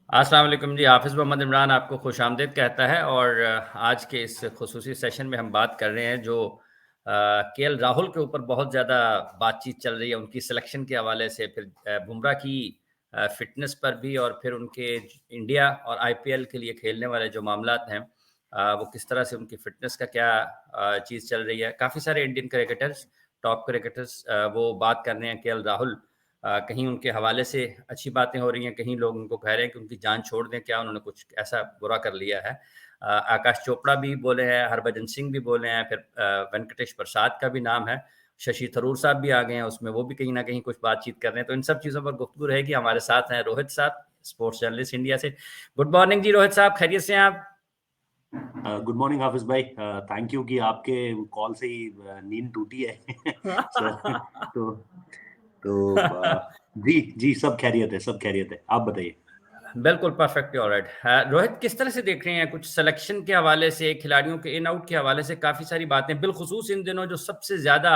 अस्सलाम वालेकुम जी, हाफ़िज़ मोहम्मद इमरान आपको खुशामदीद कहता है और आज के इस ख़ुसूसी सेशन में हम बात कर रहे हैं जो केएल राहुल के ऊपर बहुत ज़्यादा बातचीत चल रही है, उनकी सिलेक्शन के हवाले से, फिर बुमराह की फ़िटनेस पर भी और फिर उनके इंडिया और आईपीएल के लिए खेलने वाले जो मामलात हैं वो किस तरह से उनकी फ़िटनेस का क्या चीज़ चल रही है। काफ़ी सारे इंडियन क्रिकेटर्स, टॉप क्रिकेटर्स वो बात कर रहे हैं केएल राहुल कहीं उनके हवाले से अच्छी बातें हो रही हैं, कहीं लोग उनको कह रहे हैं कि उनकी जान छोड़ दें, क्या उन्होंने कुछ ऐसा बुरा कर लिया है। आकाश चोपड़ा भी बोले हैं, हरभजन सिंह भी बोले हैं, फिर वेंकटेश प्रसाद का भी नाम है, शशि थरूर साहब भी आ गए हैं उसमें, वो भी कहीं न कहीं कुछ बातचीत कर रहे हैं। तो इन सब चीज़ों पर गुफ्तगू रहेगी। हमारे साथ हैं रोहित साहब, स्पोर्ट्स जर्नलिस्ट इंडिया से। गुड मॉर्निंग जी रोहित साहब, खैरियत से हैं आप? गुड मॉर्निंग हाफिज भाई। थैंक यू कि आपके कॉल से ही नींद टूटी है। सो तो जी जी, सब खैरियत है, सब खैरियत है। आप बताइए। बिल्कुल, परफेक्टली ऑलराइट। रोहित किस तरह से देख रहे हैं कुछ सिलेक्शन के हवाले से, खिलाड़ियों के इन आउट के हवाले से काफ़ी सारी बातें, बिलख़ुसूस इन दिनों जो सबसे ज़्यादा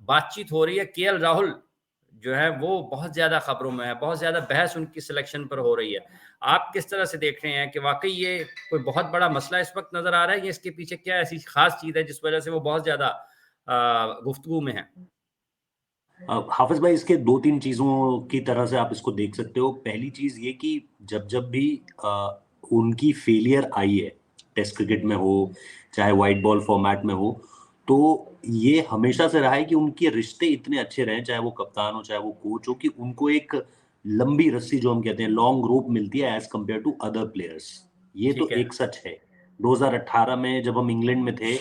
बातचीत हो रही है, केएल राहुल जो है वो बहुत ज़्यादा खबरों में है, बहुत ज़्यादा बहस उनकी सिलेक्शन पर हो रही है। आप किस तरह से देख रहे हैं कि वाक़ई ये कोई बहुत बड़ा मसला इस वक़्त नज़र आ रहा है या इसके पीछे क्या ऐसी ख़ास चीज़ है जिस वज़ह से वो बहुत ज़्यादा गुफ्तगू में है? हाफिज भाई, इसके दो तीन चीजों की तरह से आप इसको देख सकते हो। पहली चीज ये कि जब जब भी उनकी फेलियर आई है, टेस्ट क्रिकेट में हो चाहे व्हाइट बॉल फॉर्मेट में हो, तो ये हमेशा से रहा है कि उनके रिश्ते इतने अच्छे रहे, चाहे वो कप्तान हो चाहे वो कोच हो, कि उनको एक लंबी रस्सी जो हम कहते हैं लॉन्ग रोप मिलती है as compared to other players. ये तो ठीक है। एक सच है। 2018 में जब हम इंग्लैंड में थे,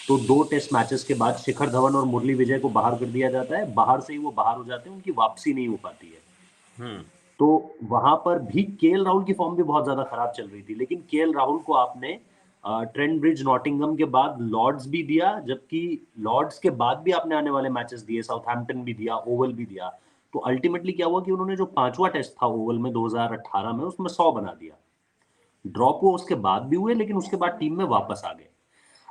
तो 2 टेस्ट मैचेस के बाद शिखर धवन और मुरली विजय को बाहर कर दिया जाता है। बाहर से ही वो बाहर हो जाते हैं, उनकी वापसी नहीं हो पाती है। हुँ, तो वहां पर भी केएल राहुल की फॉर्म भी बहुत ज्यादा खराब चल रही थी, लेकिन केएल राहुल को आपने ट्रेंट ब्रिज नॉटिंघम के बाद लॉर्ड्स भी दिया, जबकि लॉर्ड्स के बाद भी आपने आने वाले मैचेस दिए, साउथहैम्पटन भी दिया, ओवल भी दिया। तो अल्टीमेटली क्या हुआ कि उन्होंने जो पांचवा टेस्ट था ओवल में 2018 में, उसमें 100 बना दिया। ड्रॉप हुआ उसके बाद भी हुए, लेकिन उसके बाद टीम में वापस आ गए।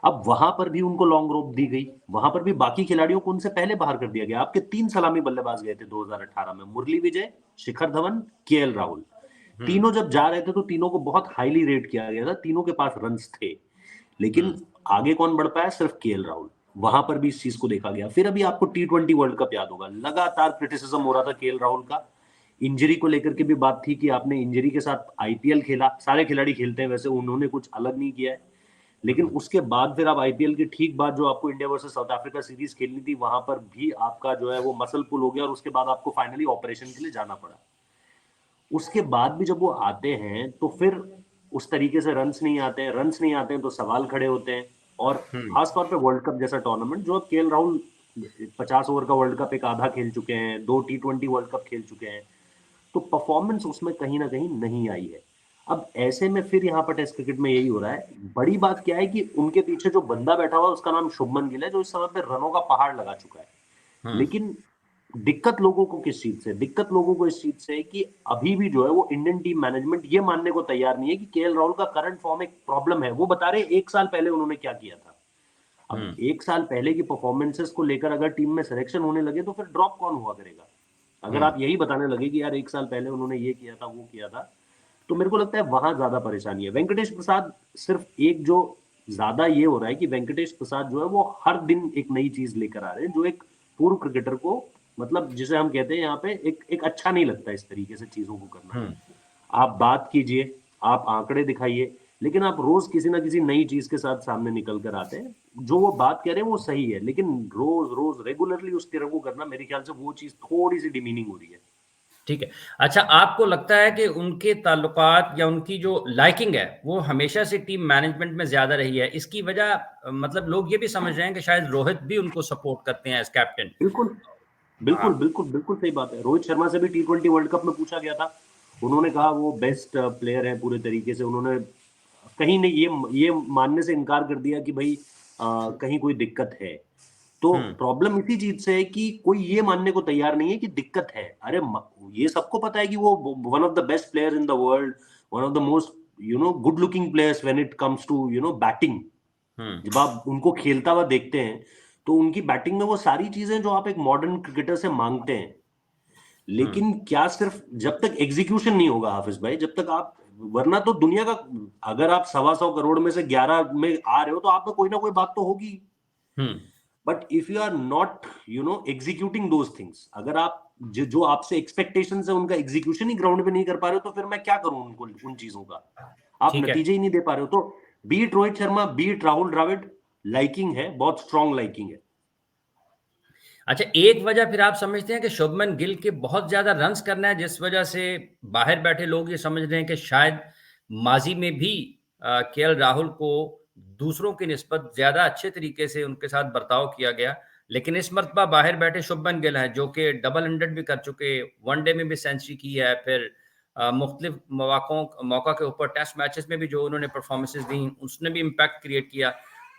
अब वहां पर भी उनको लॉन्ग रोप दी गई, वहां पर भी बाकी खिलाड़ियों को उनसे पहले बाहर कर दिया गया। आपके 3 सलामी बल्लेबाज गए थे 2018 में, मुरली विजय, शिखर धवन, केएल राहुल। हुँ, तीनों जब जा रहे थे तो तीनों को बहुत हाईली रेट किया गया था, तीनों के पास रन्स थे, हुँ, लेकिन आगे कौन बढ़ पाया? सिर्फ केएल राहुल। वहां पर भी इस चीज को देखा गया। फिर अभी आपको टी20 वर्ल्ड कप याद होगा, लगातार क्रिटिसिज्म हो रहा था केएल राहुल का। इंजरी को लेकर के भी बात थी कि आपने इंजरी के साथ आईपीएल खेला, सारे खिलाड़ी खेलते हैं वैसे, उन्होंने कुछ अलग नहीं किया है। लेकिन हुँ, उसके बाद फिर आप आईपीएल के ठीक बाद जो आपको India versus south Africa series खेलनी थी, वहां पर भी आपका जो है वो मसल पुल हो गया, और उसके बाद आपको फाइनली ऑपरेशन के लिए जाना पड़ा। उसके बाद भी जब वो आते हैं तो फिर उस तरीके से रन्स नहीं आते हैं, रन्स नहीं आते हैं तो सवाल खड़े होते हैं। और हुँ, खासतौर पे वर्ल्ड कप जैसा टूर्नामेंट, जो अब केएल राहुल 50 ओवर का वर्ल्ड कप एक आधा खेल चुके हैं, 2 टी20 वर्ल्ड कप खेल चुके हैं, तो परफॉर्मेंस उसमें कहीं ना कहीं नहीं आई है। अब ऐसे में फिर यहाँ पर टेस्ट क्रिकेट में यही हो रहा है। बड़ी बात क्या है कि उनके पीछे जो बंदा बैठा हुआ है उसका नाम शुभमन गिल है, जो इस समय पे रनों का पहाड़ लगा चुका है। हुँ, लेकिन दिक्कत लोगों को किस चीज से? दिक्कत लोगों को इस चीज से है कि अभी भी जो है वो इंडियन टीम मैनेजमेंट ये मानने को तैयार नहीं है कि केएल राहुल का करंट फॉर्म एक प्रॉब्लम है। वो बता रहे 1 साल पहले उन्होंने क्या किया था। अब हुँ, 1 साल पहले की परफॉर्मेंसेस को लेकर अगर टीम में सिलेक्शन होने लगे तो फिर ड्रॉप कौन हुआ करेगा? अगर हुँ। आप यही बताने लगे कि यार 1 साल पहले उन्होंने ये किया था, वो किया था, तो मेरे को लगता है वहां ज्यादा परेशानी है। वेंकटेश प्रसाद सिर्फ एक जो ज्यादा ये हो रहा है कि वेंकटेश प्रसाद जो है वो हर दिन एक नई चीज लेकर आ रहे हैं, जो एक पूर्व क्रिकेटर को, मतलब जिसे हम कहते हैं यहाँ पे, एक एक अच्छा नहीं लगता इस तरीके से चीजों को करना। हुँ। आप बात कीजिए, आप आंकड़े दिखाइए, लेकिन आप रोज किसी ना किसी नई चीज के साथ सामने निकल कर आते हैं। जो वो बात कह रहे हैं वो सही है, लेकिन रोज रोज रेगुलरली उस तरह को करना, मेरे ख्याल से वो चीज थोड़ी सी डिमीनिंग हो रही है। ठीक है। अच्छा आपको लगता है कि उनके ताल्लुकात या उनकी जो लाइकिंग है, वो हमेशा से टीम मैनेजमेंट में ज़्यादा रही है? इसकी वजह मतलब लोग ये भी समझ रहे हैं कि शायद रोहित भी उनको सपोर्ट करते हैं एज़ कैप्टन। बिल्कुल, हाँ। बिल्कुल, बिल्कुल, बिल्कुल सही बात है। रोहित शर्मा से भी टी20 वर्ल्ड कप में पूछा गया था। उन्होंने कहा वो बेस्ट प्लेयर है पूरे तरीके से। उन्होंने कहीं नहीं ये मानने से इनकार कर दिया कि भाई कहीं कोई दिक्कत है। तो हुँ, प्रॉब्लम इसी चीज से है कि कोई ये मानने को तैयार नहीं है कि दिक्कत है। अरे ये सबको पता है कि वो one of the best player in the world, one of the most good looking players when it comes to batting. हुँ, जब आप उनको खेलता हुआ देखते हैं, तो उनकी बैटिंग में वो सारी चीजें जो आप एक मॉडर्न क्रिकेटर से मांगते हैं। लेकिन क्या सिर्फ जब तक एग्जीक्यूशन नहीं होगा हाफिज भाई, जब तक आप, वरना तो दुनिया का, अगर आप 125 करोड़ में से 11 में आ रहे हो तो आप में कोई ना कोई बात तो होगी। But if you are not executing those things, अगर आप जो आपसे एक्सपेक्टेशंस है उनका एग्जीक्यूशन ही ग्राउंड पे नहीं कर पा रहे हो, तो फिर मैं क्या करूं उनको, उन चीजों का आप ठीक है। नतीजे ही नहीं दे पा रहे हो। तो beat Rohit Sharma, beat Rahul Dravid, liking है, बहुत स्ट्रांग लाइकिंग है। अच्छा, एक वजह फिर आप समझते हैं कि शुभमन गिल के बहुत ज्यादा रन्स करना है, जिस वजह से बाहर बैठे लोग ये समझ रहे हैं कि शायद माजी में भी केएल राहुल को दूसरों की निस्बत ज्यादा अच्छे तरीके से उनके साथ बर्ताव किया गया, लेकिन इस मरतबा बाहर बैठे शुभमन गिल हैं जो कि डबल 100 भी कर चुके, वनडे में भी सेंचुरी की है, फिर मुख्तलिफ मौका के ऊपर टेस्ट मैचेस में भी जो उन्होंने परफॉर्मेंसेज दी उसने भी इम्पैक्ट क्रिएट किया।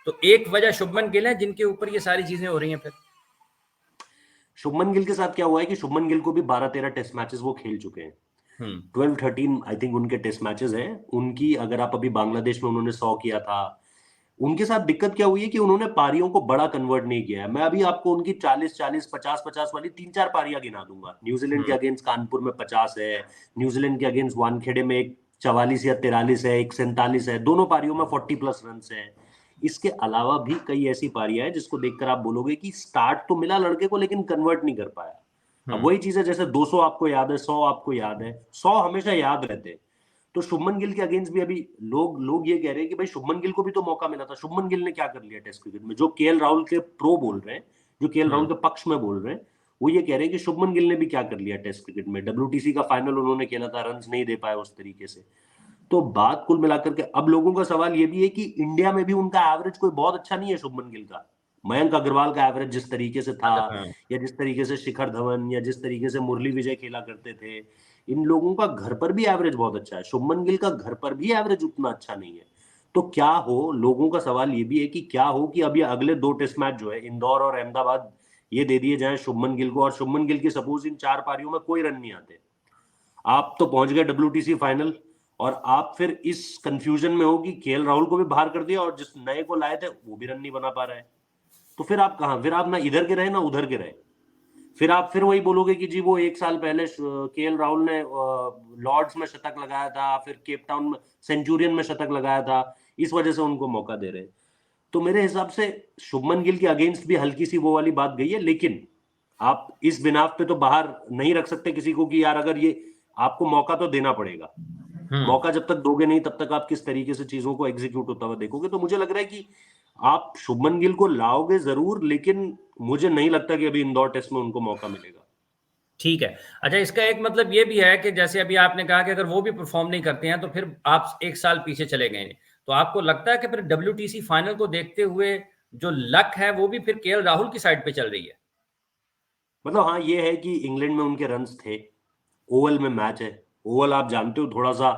तो एक वजह शुभमन गिल है जिनके ऊपर ये सारी चीजें हो रही हैं। फिर शुभमन गिल के साथ क्या हुआ है कि शुभमन गिल को भी 12-13 टेस्ट मैचेस वो खेल चुके हैं, 12-13 आई थिंक उनके टेस्ट मैचेस हैं उनकी। अगर आप अभी बांग्लादेश में उन्होंने 100 किया था, उनके साथ दिक्कत क्या हुई है कि उन्होंने पारियों को बड़ा कन्वर्ट नहीं किया है। मैं अभी आपको उनकी 40-40, 50-50 वाली 3-4 पारियां गिना दूंगा। न्यूजीलैंड के अगेंस्ट कानपुर में 50 है, न्यूजीलैंड के अगेंस्ट वानखेड़े में एक 44 या 43 है, एक 47 है, दोनों पारियों में 40+ रन है। इसके अलावा भी कई ऐसी पारियां हैं जिसको देखकर आप बोलोगे कि स्टार्ट तो मिला लड़के को लेकिन कन्वर्ट नहीं कर पाया। अब वही चीज है, जैसे 200 आपको याद है, 100 आपको याद है, 100 हमेशा याद रहते हैं। तो शुभमन गिल के अगेंस्ट भी अभी लोग ये कह रहे हैं कि भाई शुभमन गिल को भी तो मौका मिला था। शुभमन गिल ने क्या कर लिया टेस्ट क्रिकेट में? जो केएल राहुल के प्रो बोल रहे हैं, जो केएल राहुल के पक्ष में बोल रहे हैं, वो ये कह रहे हैं कि शुभमन गिल ने भी क्या कर लिया टेस्ट क्रिकेट में। डब्ल्यूटीसी का फाइनल उन्होंने खेला था, रन नहीं दे पाए उस तरीके से। तो बात कुल मिलाकर के अब लोगों का सवाल ये भी है कि इंडिया में भी उनका एवरेज कोई बहुत अच्छा नहीं है शुभमन गिल का। मयंक अग्रवाल का एवरेज जिस तरीके से था, या जिस तरीके से शिखर धवन या जिस तरीके से मुरली विजय खेला करते थे, इन लोगों का घर पर भी एवरेज बहुत अच्छा है। शुभमन गिल का घर पर भी एवरेज उतना अच्छा नहीं है। तो क्या हो, लोगों का सवाल ये भी है कि क्या हो कि अब ये अगले 2 टेस्ट मैच जो है इंदौर और अहमदाबाद, ये दे दिए जाए शुभमन गिल को, और शुभमन गिल की सपोज इन 4 पारियों में कोई रन नहीं आते, आप तो पहुंच गए डब्ल्यूटीसी फाइनल, और आप फिर इस कंफ्यूजन में हो कि केएल राहुल को भी बाहर कर दिया और जिस नए को लाए थे वो भी रन नहीं बना पा रहा है। तो फिर आप कहां, फिर आप ना इधर के रहे ना उधर के रहे। फिर आप फिर वही बोलोगे कि जी वो 1 साल पहले केएल राहुल ने लॉर्ड्स में शतक लगाया था, फिर केप टाउन में सेंचुरियन में शतक लगाया था, इस वजह से उनको मौका दे रहे हैं। तो मेरे हिसाब से शुभमन गिल के अगेंस्ट भी हल्की सी वो वाली बात गई है, लेकिन आप इस बिनाफ पे तो बाहर नहीं रख सकते किसी को कि यार अगर ये, आपको मौका तो देना पड़ेगा। मौका जब तक दोगे नहीं तब तक आप किस तरीके से चीजों को एग्जीक्यूट होता हुआ देखोगे। तो मुझे लग रहा है कि आप शुभमन गिल को लाओगे जरूर, लेकिन मुझे नहीं लगता कि अभी इंदौर टेस्ट में उनको मौका मिलेगा। ठीक है। अच्छा, इसका एक मतलब ये भी है कि जैसे अभी आपने कहा कि अगर वो भी परफॉर्म नहीं करते हैं तो फिर आप 1 साल पीछे चले गए। तो आपको लगता है कि फिर डब्ल्यूटीसी फाइनल को देखते हुए जो लक है वो भी फिर केएल राहुल की साइड पे चल रही है? मतलब हाँ, ये है कि इंग्लैंड में उनके रन्स थे, ओवल में मैच है, ओवल आप जानते हो थोड़ा सा,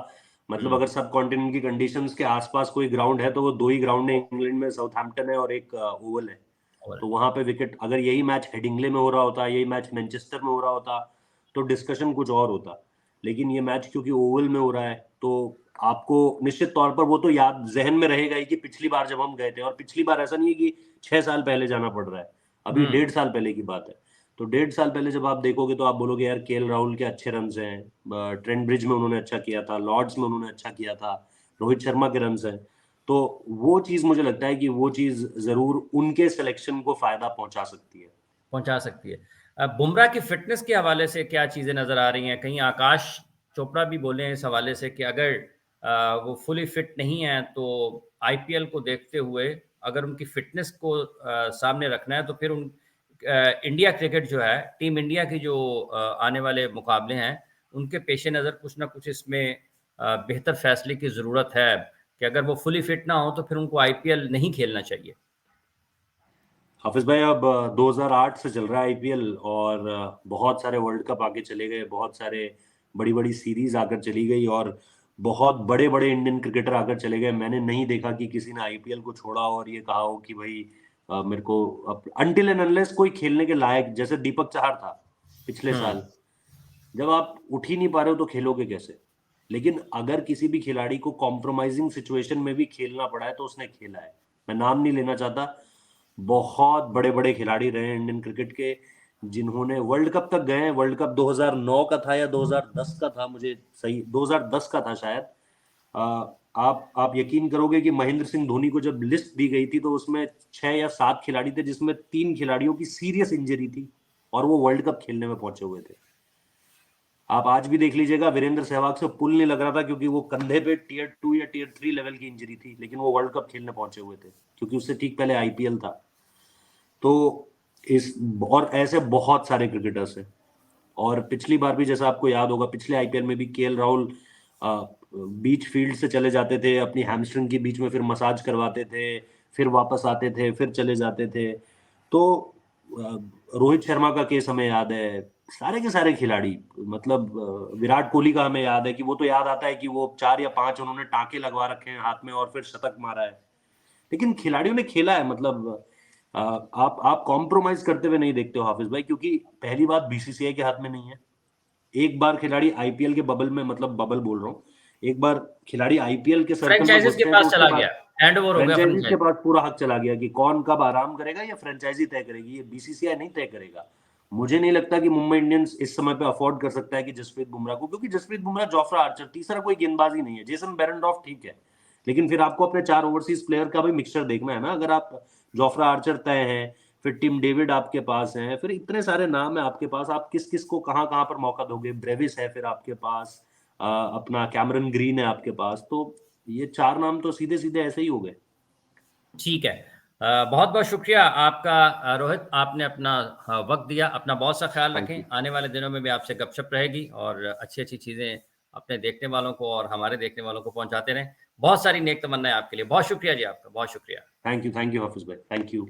मतलब अगर सब कॉन्टिनेंट की कंडीशंस के आसपास कोई ग्राउंड है तो वो 2 ही ग्राउंड है इंग्लैंड में, साउथहैम्पटन है और एक ओवल है। तो वहां पे विकेट, अगर यही मैच हेडिंगले में हो रहा होता, यही मैच मैनचेस्टर में हो रहा होता, तो डिस्कशन कुछ और होता। लेकिन ये मैच क्योंकि ओवल में हो रहा है, तो आपको निश्चित तौर पर वो तो याद जहन में रहेगा ही कि पिछली बार जब हम गए थे, और पिछली बार ऐसा नहीं है कि 6 साल पहले जाना पड़ रहा है, अभी 1.5 साल पहले की बात है। तो 1.5 साल पहले जब आप देखोगे तो आप बोलोगे यार केएल राहुल के अच्छे रन हैं, ट्रेंट ब्रिज में उन्होंने अच्छा किया था, लॉर्ड्स में उन्होंने अच्छा किया था, रोहित शर्मा के रन हैं। तो वो चीज मुझे लगता है कि वो चीज जरूर उनके सिलेक्शन को फायदा पहुंचा सकती है। पहुंचा सकती है। बुमराह की फिटनेस के हवाले से क्या चीजें नजर आ रही हैं? कहीं आकाश चोपड़ा भी बोले हैं इस हवाले से कि अगर वो फुली फिट नहीं है तो आईपीएल को देखते हुए अगर उनकी फिटनेस को सामने रखना है तो फिर इंडिया क्रिकेट जो है, टीम इंडिया की जो आने वाले मुकाबले हैं उनके पेश नज़र कुछ ना कुछ इसमें बेहतर फैसले की ज़रूरत है कि अगर वो फुली फिट ना हो तो फिर उनको आईपीएल नहीं खेलना चाहिए। हाफिज भाई, अब 2008 से चल रहा है आईपीएल, और बहुत सारे वर्ल्ड कप आके चले गए, बहुत सारे बड़ी बड़ी सीरीज आकर चली गई, और बहुत बड़े बड़े इंडियन क्रिकेटर आकर चले गए। मैंने नहीं देखा कि किसी ने आईपीएल को छोड़ा और ये कहा हो कि भाई मेरे को, अनटिल एंड अनलेस कोई खेलने के लायक, जैसे दीपक चाहर था पिछले साल, जब आप उठ ही नहीं पा रहे हो तो खेलोगे कैसे? लेकिन अगर किसी भी खिलाड़ी को कॉम्प्रोमाइजिंग सिचुएशन में भी खेलना पड़ा है तो उसने खेला है। मैं नाम नहीं लेना चाहता, बहुत बड़े बड़े खिलाड़ी रहे इंडियन क्रिकेट के जिन्होंने वर्ल्ड कप तक गए हैं। वर्ल्ड कप 2009 का था या 2010 का था, मुझे सही 2010 का था शायद। आप यकीन करोगे कि महेंद्र सिंह धोनी को जब लिस्ट दी गई थी तो उसमें 6 या 7 खिलाड़ी थे, जिसमें 3 खिलाड़ियों की सीरियस इंजरी थी और वो वर्ल्ड कप खेलने में पहुंचे हुए थे। आप आज भी देख लीजिएगा, वीरेंद्र सहवाग से पुल नहीं लग रहा था क्योंकि वो कंधे पे टियर 2 या टियर 3 लेवल की इंजरी थी, लेकिन वो वर्ल्ड कप खेलने पहुंचे हुए थे क्योंकि उससे ठीक पहले आईपीएल था। तो इस और ऐसे बहुत सारे क्रिकेटर्स हैं। और पिछली बार भी जैसा आपको याद होगा, पिछले आईपीएल में भी केएल राहुल बीच फील्ड से चले जाते थे, अपनी हैमस्ट्रिंग के बीच में फिर मसाज करवाते थे, फिर वापस आते थे, फिर चले जाते थे। तो अ, रोहित शर्मा का केस हमें याद है, सारे के सारे खिलाड़ी, मतलब विराट कोहली का हमें याद है कि वो तो याद आता है कि वो 4 या 5 उन्होंने टांके लगवा रखे हैं हाथ में और फिर शतक मारा है। लेकिन खिलाड़ियों ने खेला है, मतलब आप कॉम्प्रोमाइज करते हुए नहीं देखते हो हाफिज भाई, क्योंकि पहली बात बीसीसीआई के हाथ में नहीं है। एक बार खिलाड़ी आईपीएल के बबल में, मतलब बबल बोल रहा हूँ, एक बार खिलाड़ी आईपीएल के सर्कल में फ्रेंचाइजीज के घुसते हैं तो पास उसके चला बाद गया, हैंड ओवर हो गया फ्रेंचाइजीज के फ्रेंचाइजी। पास पूरा हक चला गया कि कौन कब आराम करेगा, या फ्रेंचाइजी तय करेगी, ये बीसीसीआई नहीं तय करेगा। मुझे नहीं लगता कि मुंबई इंडियंस इस समय पे अफोर्ड कर सकता है कि जसप्रीत बुमराह को, क्योंकि जसप्रीत बुमराह, जोफ्रा आर्चर, तीसरा कोई गेंदबाज ही नहीं है। जेसन बेरेंडॉर्फ ठीक है, लेकिन फिर आपको अपने 4 ओवरसीज प्लेयर का भी मिक्सचर देखना है ना। अगर आप जोफ्रा आर्चर तय है, फिर टिम डेविड आपके पास है, फिर इतने सारे नाम है आपके पास, आप किस किस को कहाँ कहाँ पर मौका दोगे। ब्रेविस है फिर आपके पास, अपना कैमरन ग्रीन है आपके पास, तो ये 4 नाम तो सीधे सीधे ऐसे ही हो गए। ठीक है, बहुत बहुत शुक्रिया आपका रोहित, आपने अपना वक्त दिया। अपना बहुत सा ख्याल थैंक रखें, यू। आने वाले दिनों में भी आपसे गपशप रहेगी और अच्छी अच्छी चीज़ें अपने देखने वालों को और हमारे देखने वालों को पहुंचाते रहें। बहुत सारी नेक तमन्नाएं आपके लिए। बहुत शुक्रिया जी, आपका बहुत शुक्रिया। थैंक यू हाफिज भाई, थैंक यू।